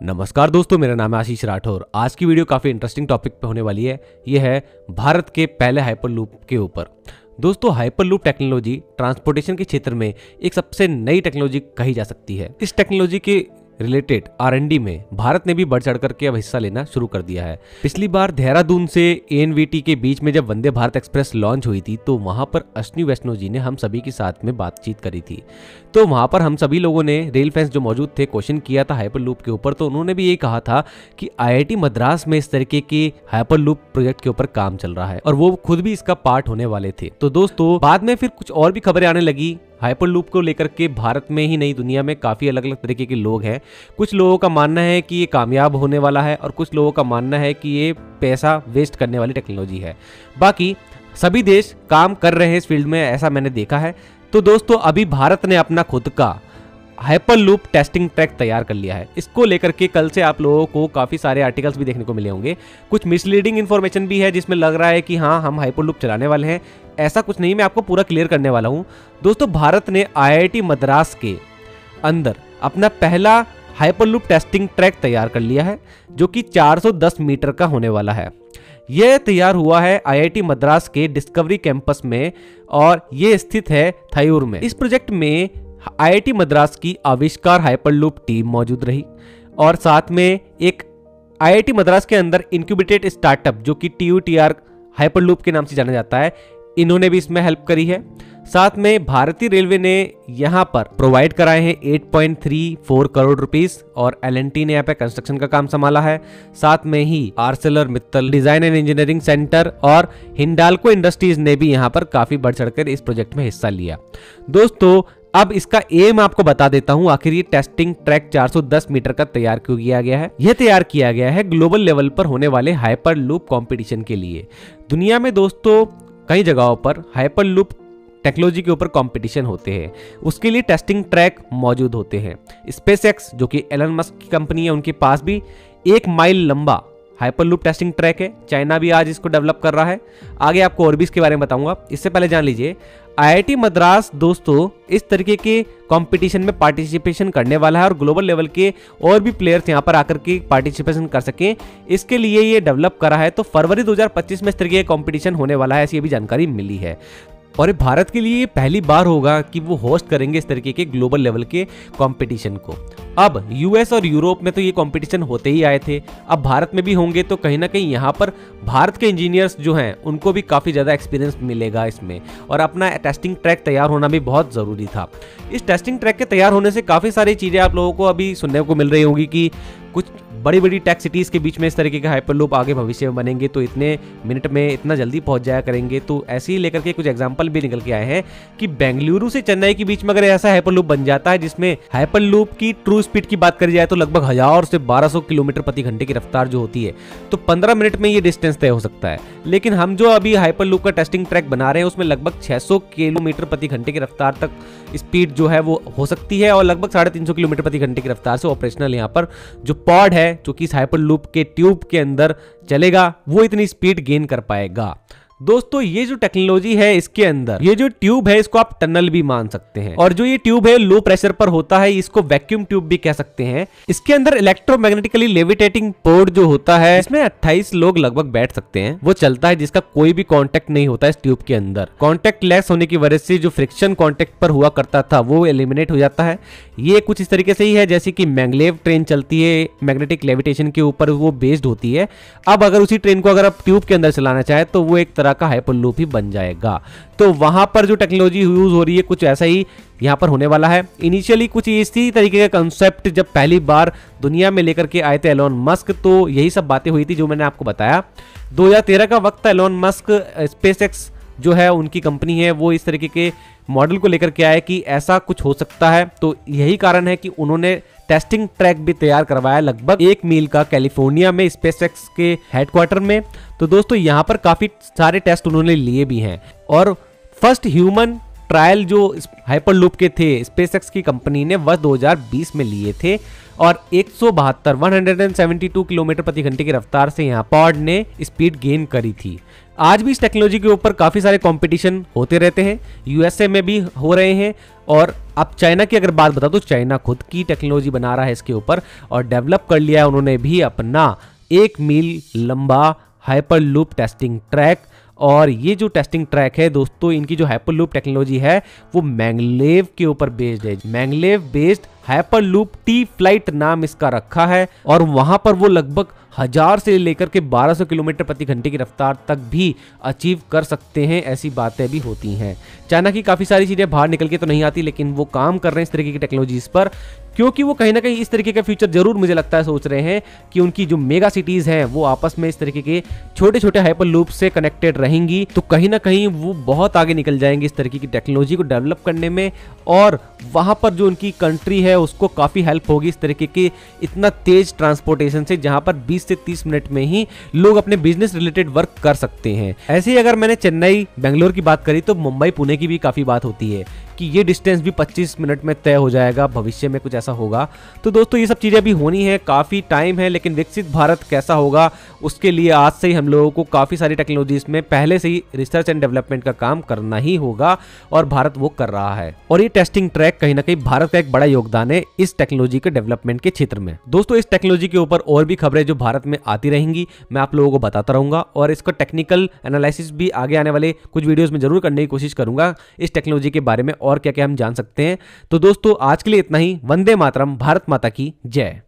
नमस्कार दोस्तों, मेरा नाम है आशीष राठौर। आज की वीडियो काफ़ी इंटरेस्टिंग टॉपिक पे होने वाली है। ये है भारत के पहले हाइपरलूप के ऊपर। दोस्तों, हाइपरलूप टेक्नोलॉजी ट्रांसपोर्टेशन के क्षेत्र में एक सबसे नई टेक्नोलॉजी कही जा सकती है। इस टेक्नोलॉजी के रिलेटेड R&D में भारत ने भी बढ़ चढ़ करके अब हिस्सा लेना शुरू कर दिया है। पिछली बार देहरादून से ANVT के बीच में जब वंदे भारत एक्सप्रेस लॉन्च हुई थी तो वहां पर अश्विनी वैष्णव जी ने हम सभी के साथ में बातचीत करी थी। तो वहां पर हम सभी लोगों ने, रेल फैंस जो मौजूद थे, क्वेश्चन किया था हाइपरलूप के ऊपर। तो उन्होंने भी ये कहा था कि IIT मद्रास में इस तरीके के हाइपरलूप प्रोजेक्ट के ऊपर काम चल रहा है और वो खुद भी इसका पार्ट होने वाले थे। तो दोस्तों, बाद में फिर कुछ और भी खबरें आने लगी हाइपरलूप को लेकर के। भारत में ही नहीं, दुनिया में काफ़ी अलग अलग तरीके के लोग हैं। कुछ लोगों का मानना है कि ये कामयाब होने वाला है और कुछ लोगों का मानना है कि ये पैसा वेस्ट करने वाली टेक्नोलॉजी है। बाकी सभी देश काम कर रहे हैं इस फील्ड में, ऐसा मैंने देखा है। तो दोस्तों, अभी भारत ने अपना खुद का हाइपरलूप टेस्टिंग ट्रैक तैयार कर लिया है। इसको लेकर के कल से आप लोगों को काफ़ी सारे आर्टिकल्स भी देखने को मिले होंगे। कुछ मिसलीडिंग इन्फॉर्मेशन भी है जिसमें लग रहा है कि हाँ, हम हाइपरलूप चलाने वाले हैं। ऐसा कुछ नहीं, मैं आपको पूरा क्लियर करने वाला हूँ। दोस्तों, भारत ने IIT मद्रास के अंदर अपना पहला हाइपरलूप टेस्टिंग ट्रैक तैयार कर लिया है, जो कि 410 मीटर का होने वाला है। यह तैयार हुआ है IIT मद्रास के डिस्कवरी कैंपस में और ये स्थित है थयूर में। इस प्रोजेक्ट में IIT मद्रास की आविष्कार हाइपरलूप टीम मौजूद रही और साथ में एक IIT मद्रास के अंदर इंक्यूबेटेड स्टार्टअप जो कि TUTR हाइपरलूप के नाम से जाना जाता है, इन्होंने भी इसमें हेल्प करी है। साथ में भारतीय रेलवे ने यहाँ पर प्रोवाइड कराए हैं 8.34 करोड़ रुपीस और L&T ने यहाँ पे कंस्ट्रक्शन का काम संभाला है। साथ में ही ArcelorMittal design and engineering centre और हिंडाल्को इंडस्ट्रीज ने भी यहाँ पर काफी बढ़ चढ़कर इस प्रोजेक्ट में हिस्सा लिया। दोस्तों, अब इसका एम आपको बता देता हूं। आखिर ये टेस्टिंग ट्रैक 410 मीटर का तैयार क्यों किया गया है? यह तैयार किया गया है ग्लोबल लेवल पर होने वाले हाइपरलूप कंपटीशन के लिए। दुनिया में दोस्तों कई जगहों पर हाइपरलूप टेक्नोलॉजी के ऊपर कंपटीशन होते हैं, उसके लिए टेस्टिंग ट्रैक मौजूद होते हैं। SpaceX जो कि एलन मस्क की कंपनी है, उनके पास भी 1 माइल लंबा हाइपरलूप टेस्टिंग ट्रैक है। चाइना भी आज इसको डेवलप कर रहा है। आगे आपको और भी इसके बारे में बताऊंगा। इससे पहले जान लीजिए, IIT मद्रास दोस्तों इस तरीके के कंपटीशन में पार्टिसिपेशन करने वाला है और ग्लोबल लेवल के और भी प्लेयर्स यहां पर आकर के पार्टिसिपेशन कर सकें, इसके लिए ये डेवलप करा है। तो फरवरी 2025 में इस तरीके का कंपटीशन होने वाला है, ऐसी भी जानकारी मिली है। और ये भारत के लिए पहली बार होगा कि वो होस्ट करेंगे इस तरीके के ग्लोबल लेवल के कंपटीशन को। अब US और यूरोप में तो ये कंपटीशन होते ही आए थे, अब भारत में भी होंगे। तो कहीं ना कहीं यहाँ पर भारत के इंजीनियर्स जो हैं उनको भी काफ़ी ज़्यादा एक्सपीरियंस मिलेगा इसमें, और अपना टेस्टिंग ट्रैक तैयार होना भी बहुत ज़रूरी था। इस टेस्टिंग ट्रैक के तैयार होने से काफ़ी सारी चीज़ें आप लोगों को अभी सुनने को मिल रही होंगी कि कुछ बड़ी बड़ी टेक सिटीज़ के बीच में इस तरीके के हाइपरलूप आगे भविष्य में बनेंगे, तो इतने मिनट में इतना जल्दी पहुंच जाया करेंगे। तो ऐसे ही लेकर के कुछ एग्जांपल भी निकल के आए हैं कि बेंगलुरु से चेन्नई के बीच में अगर ऐसा हाइपरलूप बन जाता है जिसमें हाइपरलूप की ट्रू स्पीड की बात करी जाए तो लगभग 1000 से 1200 किलोमीटर प्रति घंटे की रफ्तार जो होती है, तो 15 मिनट में ये डिस्टेंस तय हो सकता है। लेकिन हम जो अभी हाइपरलूप का टेस्टिंग ट्रैक बना रहे हैं उसमें लगभग 600 किलोमीटर प्रति घंटे की रफ्तार तक स्पीड जो है वो हो सकती है और लगभग 350 किलोमीटर प्रति घंटे की रफ्तार से ऑपरेशनल यहाँ पर जो पॉड है जो कि इस हाइपरलूप के ट्यूब के अंदर चलेगा, वो इतनी स्पीड गेन कर पाएगा। दोस्तों, ये जो टेक्नोलॉजी है इसके अंदर ये जो ट्यूब है इसको आप टनल भी मान सकते हैं, और जो ये ट्यूब है लो प्रेशर पर होता है, इसको वैक्यूम ट्यूब भी कह सकते हैं। इसके अंदर इलेक्ट्रोमैग्नेटिकली लेविटेटिंग पोर्ट जो होता है, इसमें 28 लोग लगभग बैठ सकते हैं। वो चलता है जिसका कोई भी कांटेक्ट नहीं होता इस ट्यूब के अंदर। कांटेक्ट लेस होने की वजह से जो फ्रिक्शन कांटेक्ट पर हुआ करता था वो एलिमिनेट हो जाता है। ये कुछ इस तरीके से ही है जैसे कि मैग्लेव ट्रेन चलती है, मैग्नेटिक लेविटेशन के ऊपर वो बेस्ड होती है। अब अगर उसी ट्रेन को अगर आप ट्यूब के अंदर चलाना चाहे तो वो एक तरह का हाइपरलूप ही बन जाएगा। तो वहां पर जो टेक्नोलॉजी यूज हो रही है कुछ ऐसा ही यहाँ पर होने वाला है। इनिशियली कुछ इसी तरीके का कंसेप्ट जब पहली बार दुनिया में लेकर के आए थे एलोन मस्क, तो यही सब बातें हुई थी जो मैंने आपको बताया। 2013 का वक्त था। एलोन मस्क SpaceX जो है उनकी कंपनी है, वो इस तरीके के मॉडल को लेकर के आए कि ऐसा कुछ हो सकता है। तो यही कारण है कि उन्होंने टेस्टिंग ट्रैक भी तैयार करवाया लगभग 1 मील का कैलिफोर्निया में SpaceX के हेडक्वार्टर में। तो दोस्तों, यहाँ पर काफी सारे टेस्ट उन्होंने लिए भी हैं और फर्स्ट ह्यूमन ट्रायल जो हाइपरलूप के थे SpaceX की कंपनी ने वर्ष 2020 में लिए थे और 172 किलोमीटर प्रति घंटे की रफ्तार से यहाँ पॉड ने स्पीड गेन करी थी। आज भी इस टेक्नोलॉजी के ऊपर काफ़ी सारे कंपटीशन होते रहते हैं, यूएसए में भी हो रहे हैं। और अब चाइना की अगर बात बताओ तो चाइना खुद की टेक्नोलॉजी बना रहा है इसके ऊपर और डेवलप कर लिया है उन्होंने भी अपना 1 मील लंबा हाइपरलूप टेस्टिंग ट्रैक। और ये जो टेस्टिंग ट्रैक है दोस्तों, इनकी जो हाइपरलूप टेक्नोलॉजी है वो मैंगलेव के ऊपर बेस्ड है। Maglev based hyperloop T flight नाम इसका रखा है और वहां पर वो लगभग 1000 से लेकर के 1200 किलोमीटर प्रति घंटे की रफ्तार तक भी अचीव कर सकते हैं, ऐसी बातें भी होती हैं। चाइना की काफ़ी सारी चीज़ें बाहर निकल के तो नहीं आती, लेकिन वो काम कर रहे हैं इस तरीके की टेक्नोलॉजीज पर, क्योंकि वो कहीं ना कहीं इस तरीके का फ्यूचर जरूर मुझे लगता है सोच रहे हैं कि उनकी जो मेगा सिटीज़ हैं वो आपस में इस तरीके के छोटे छोटे हाइपर लूप से कनेक्टेड रहेंगी, तो कहीं ना कहीं वो बहुत आगे निकल जाएंगे इस तरीके की टेक्नोलॉजी को डेवलप करने में। और वहाँ पर जो उनकी कंट्री है उसको काफ़ी हेल्प होगी इस तरीके के इतना तेज ट्रांसपोर्टेशन से, जहाँ पर 20 से 30 मिनट में ही लोग अपने बिजनेस रिलेटेड वर्क कर सकते हैं। ऐसे ही अगर मैंने चेन्नई बेंगलोर की बात करी तो मुंबई पुणे की भी काफ़ी बात होती है कि ये डिस्टेंस भी 25 मिनट में तय हो जाएगा, भविष्य में कुछ ऐसा होगा। तो दोस्तों ये सब चीज़ें अभी होनी है, काफ़ी टाइम है, लेकिन विकसित भारत कैसा होगा उसके लिए आज से ही हम लोगों को काफ़ी सारी टेक्नोलॉजीज में पहले से ही रिसर्च एंड डेवलपमेंट का काम करना ही होगा और भारत वो कर रहा है। और ये टेस्टिंग ट्रैक कहीं ना कहीं भारत का एक बड़ा योगदान है इस टेक्नोलॉजी के डेवलपमेंट के क्षेत्र में। दोस्तों इस टेक्नोलॉजी के ऊपर और भी खबरें जो भारत में आती रहेंगी मैं आप लोगों को बताता रहूंगा और इसका टेक्निकल एनालिसिस भी आगे आने वाले कुछ वीडियोस में जरूर करने की कोशिश करूंगा इस टेक्नोलॉजी के बारे में और क्या क्या हम जान सकते हैं। तो दोस्तों आज के लिए इतना ही। वंदे मातरम, भारत माता की जय।